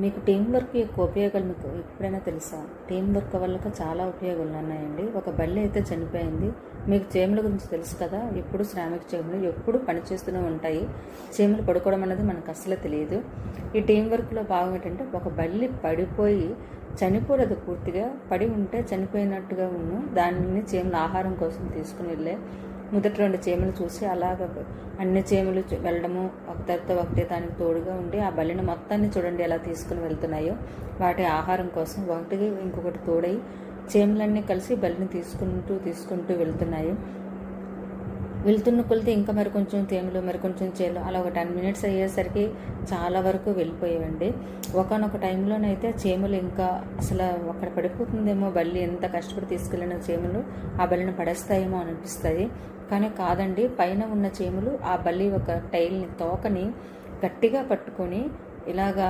మీకు team work యొక్క ఉపయోగాలు మీకు ఎప్పుడైనా తెలుసా? టీం వర్క్ వల్ల చాలా ఉపయోగాలు ఉన్నాయండి. ఒక బల్లి అయితే చనిపోయింది. మీకు చీమల గురించి తెలుసు కదా, ఎప్పుడు శ్రామిక చీమలు ఎప్పుడు పనిచేస్తూనే ఉంటాయి. చీమలు పడుకోవడం అనేది మనకు అస్సలు తెలియదు. ఈ టీం వర్క్లో భాగం ఏంటంటే, ఒక బల్లి పడిపోయి చనిపోలేదు, పూర్తిగా పడి ఉంటే చనిపోయినట్టుగా దానిని చీమలు ఆహారం కోసం తీసుకుని వెళ్ళే మొదటి 2 చీమలు చూసి అలాగ అన్ని చీమలు వెళ్ళడము ఒక తర్వాత ఒకటి దానికి తోడుగా ఉండి ఆ బల్లిని మొత్తాన్ని చూడండి ఎలా తీసుకుని వెళ్తున్నాయో. వాటి ఆహారం కోసం ఒకటికి ఇంకొకటి తోడై చీమలన్నీ కలిసి బల్లిని తీసుకుంటూ వెళ్తున్న కొలితే ఇంకా మరికొంచెం తేమలు మరికొంచెం చేలు అలా ఒక 10 మినిట్స్ అయ్యేసరికి చాలా వరకు వెళ్ళిపోయేవండి. ఒకనొక టైంలోనైతే చీమలు ఇంకా అసలు అక్కడ పడిపోతుందేమో, బల్లి ఎంత కష్టపడి తీసుకెళ్ళిన చీమలు ఆ బల్లిని పడేస్తాయేమో అనిపిస్తాయి. కానీ కాదండి, పైన ఉన్న చీమలు ఆ బల్లి ఒక తోకని గట్టిగా పట్టుకొని ఇలాగా